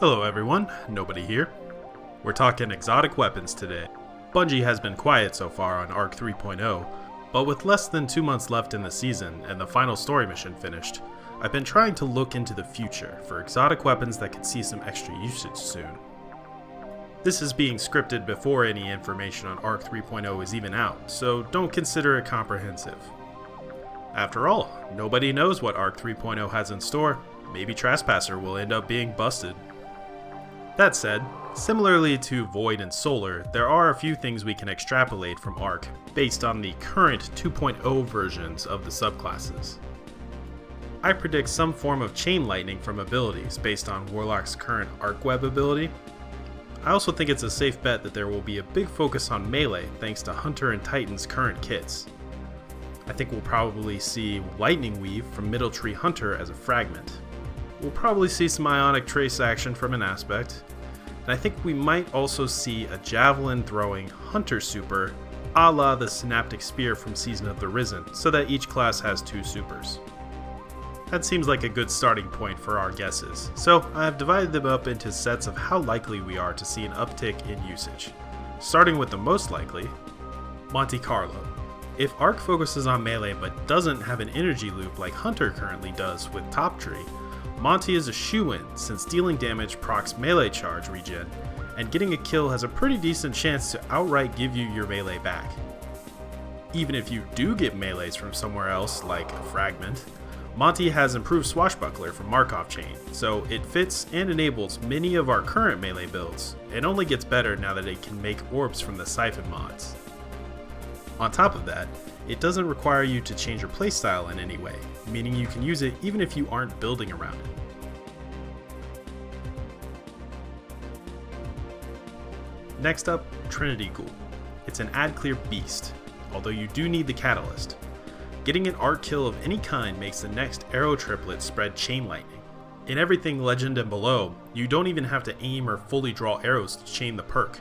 Hello everyone, nobody here. We're talking exotic weapons today. Bungie has been quiet so far on Arc 3.0, but with less than 2 months left in the season and the final story mission finished, I've been trying to look into the future for exotic weapons that could see some extra usage soon. This is being scripted before any information on Arc 3.0 is even out, so don't consider it comprehensive. After all, nobody knows what Arc 3.0 has in store. Maybe Trespasser will end up being busted. That said, similarly to Void and Solar, there are a few things we can extrapolate from Arc based on the current 2.0 versions of the subclasses. I predict some form of chain lightning from abilities based on Warlock's current Arc Web ability. I also think it's a safe bet that there will be a big focus on melee thanks to Hunter and Titan's current kits. I think we'll probably see Lightning Weave from Middle Tree Hunter as a fragment. We'll probably see some Ionic Trace action from an aspect, and I think we might also see a Javelin throwing Hunter super a la the Synaptic Spear from Season of the Risen, so that each class has 2 supers. That seems like a good starting point for our guesses, so I have divided them up into sets of how likely we are to see an uptick in usage. Starting with the most likely, Monte Carlo. If Arc focuses on melee but doesn't have an energy loop like Hunter currently does with Top Tree, Monte is a shoo-in since dealing damage procs melee charge regen, and getting a kill has a pretty decent chance to outright give you your melee back. Even if you do get melees from somewhere else, like a fragment, Monte has improved Swashbuckler from Markov Chain, so it fits and enables many of our current melee builds, and only gets better now that it can make orbs from the Siphon mods. On top of that, it doesn't require you to change your playstyle in any way, meaning you can use it even if you aren't building around it. Next up, Trinity Ghoul. It's an ad clear beast, although you do need the catalyst. Getting an arc kill of any kind makes the next arrow triplet spread chain lightning. In everything Legend and below, you don't even have to aim or fully draw arrows to chain the perk.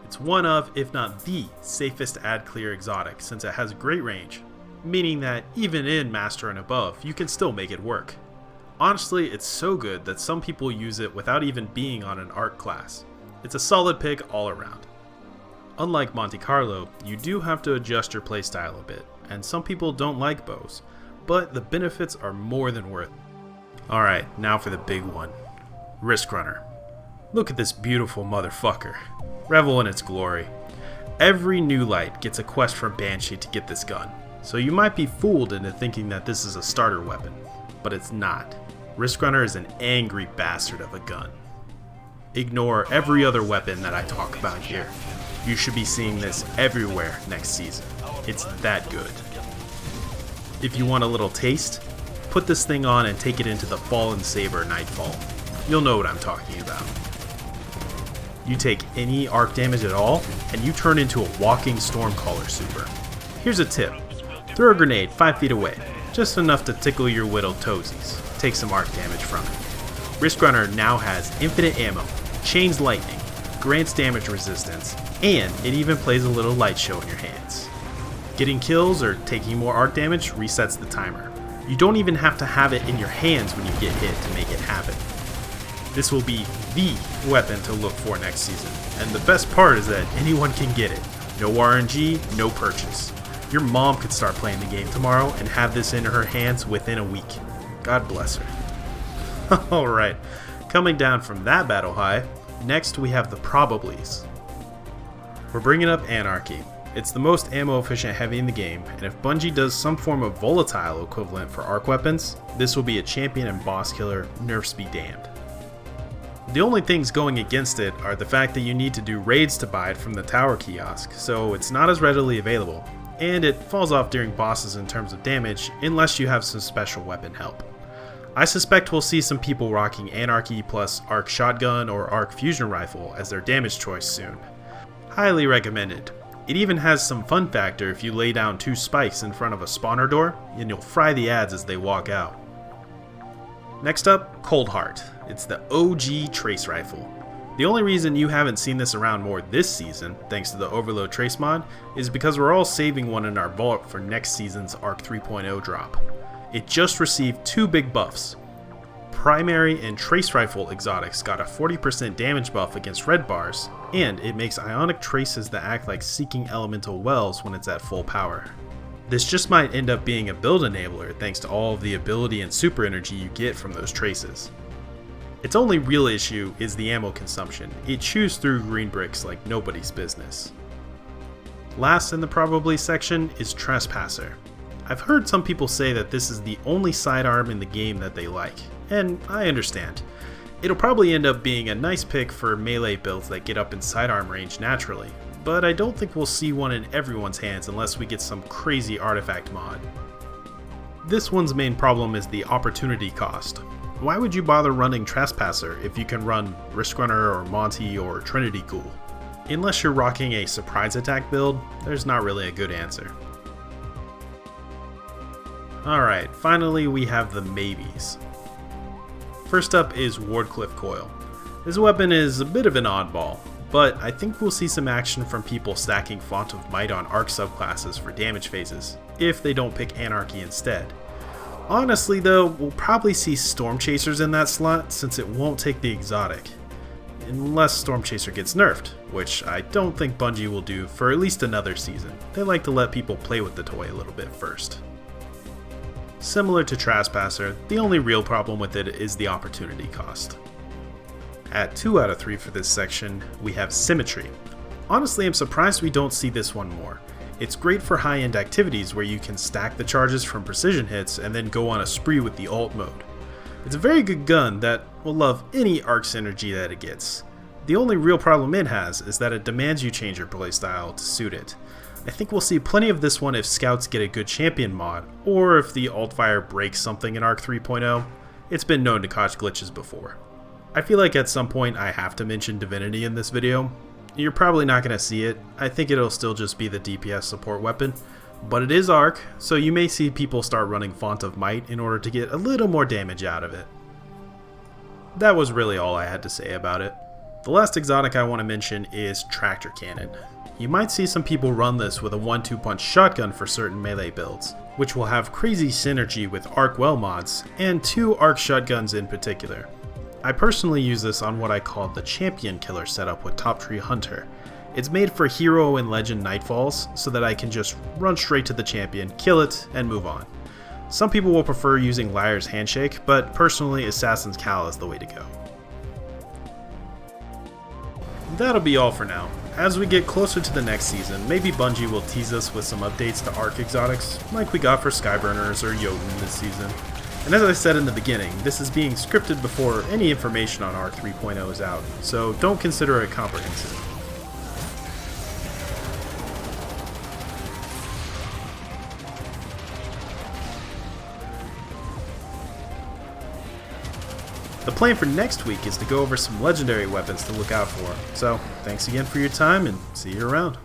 It's one of, if not the, safest ad clear exotic since it has great range, meaning that even in Master and above, you can still make it work. Honestly, it's so good that some people use it without even being on an arc class. It's a solid pick all around. Unlike Monte Carlo, you do have to adjust your playstyle a bit, and some people don't like bows, but the benefits are more than worth it. Alright, now for the big one. Riskrunner. Look at this beautiful motherfucker. Revel in its glory. Every new light gets a quest from Banshee to get this gun, so you might be fooled into thinking that this is a starter weapon, but it's not. Riskrunner is an angry bastard of a gun. Ignore every other weapon that I talk about here. You should be seeing this everywhere next season. It's that good. If you want a little taste, put this thing on and take it into the Fallen Saber Nightfall. You'll know what I'm talking about. You take any arc damage at all, and you turn into a walking Stormcaller super. Here's a tip. Throw a grenade 5 feet away, just enough to tickle your whittled toesies. Take some arc damage from it. Riskrunner now has infinite ammo, chains lightning, grants damage resistance, and it even plays a little light show in your hands. Getting kills or taking more arc damage resets the timer. You don't even have to have it in your hands when you get hit to make it happen. This will be the weapon to look for next season, and the best part is that anyone can get it. No RNG, no purchase. Your mom could start playing the game tomorrow and have this in her hands within a week. God bless her. Alright, coming down from that battle high, next we have the probablys. We're bringing up Anarchy. It's the most ammo efficient heavy in the game, and if Bungie does some form of volatile equivalent for arc weapons, this will be a champion and boss killer, nerfs be damned. The only things going against it are the fact that you need to do raids to buy it from the tower kiosk, so it's not as readily available, and it falls off during bosses in terms of damage unless you have some special weapon help. I suspect we'll see some people rocking Anarchy plus Arc Shotgun or Arc Fusion Rifle as their damage choice soon. Highly recommended. It even has some fun factor if you lay down 2 spikes in front of a spawner door, and you'll fry the ads as they walk out. Next up, Coldheart. It's the OG trace rifle. The only reason you haven't seen this around more this season, thanks to the Overload Trace mod, is because we're all saving one in our vault for next season's Arc 3.0 drop. It just received 2 big buffs. primary and trace rifle exotics got a 40% damage buff against red bars, and it makes ionic traces that act like seeking elemental wells when it's at full power. This just might end up being a build enabler thanks to all of the ability and super energy you get from those traces. Its only real issue is the ammo consumption. It chews through green bricks like nobody's business. Last in the probably section is Trespasser. I've heard some people say that this is the only sidearm in the game that they like, and I understand. It'll probably end up being a nice pick for melee builds that get up in sidearm range naturally, but I don't think we'll see one in everyone's hands unless we get some crazy artifact mod. This one's main problem is the opportunity cost. Why would you bother running Trespasser if you can run Riskrunner or Monte or Trinity Ghoul? Unless you're rocking a surprise attack build, there's not really a good answer. Alright, finally we have the maybes. First up is Wardcliff Coil. This weapon is a bit of an oddball, but I think we'll see some action from people stacking Font of Might on arc subclasses for damage phases, if they don't pick Anarchy instead. Honestly though, we'll probably see Storm Chasers in that slot since it won't take the exotic. Unless Storm Chaser gets nerfed, which I don't think Bungie will do for at least another season. They like to let people play with the toy a little bit first. Similar to Trespasser, the only real problem with it is the opportunity cost. At 2 out of 3 for this section, we have Symmetry. Honestly, I'm surprised we don't see this one more. It's great for high-end activities where you can stack the charges from precision hits and then go on a spree with the alt mode. It's a very good gun that will love any arc synergy that it gets. The only real problem it has is that it demands you change your playstyle to suit it. I think we'll see plenty of this one if scouts get a good champion mod, or if the altfire breaks something in Arc 3.0. It's been known to cause glitches before. I feel like at some point I have to mention Divinity in this video. You're probably not going to see it. I think it'll still just be the DPS support weapon, but it is Arc, so you may see people start running Font of Might in order to get a little more damage out of it. That was really all I had to say about it. The last exotic I want to mention is Tractor Cannon. You might see some people run this with a 1-2 punch shotgun for certain melee builds, which will have crazy synergy with Arc Well mods, and 2 Arc shotguns in particular. I personally use this on what I call the Champion Killer setup with Top Tree Hunter. It's made for Hero and Legend Nightfalls, so that I can just run straight to the champion, kill it, and move on. Some people will prefer using Liar's Handshake, but personally Assassin's Cal is the way to go. That'll be all for now. As we get closer to the next season, maybe Bungie will tease us with some updates to Arc exotics, like we got for Skyburners or Jotun this season. And as I said in the beginning, this is being scripted before any information on Arc 3.0 is out, so don't consider it comprehensive. The plan for next week is to go over some legendary weapons to look out for, so thanks again for your time and see you around.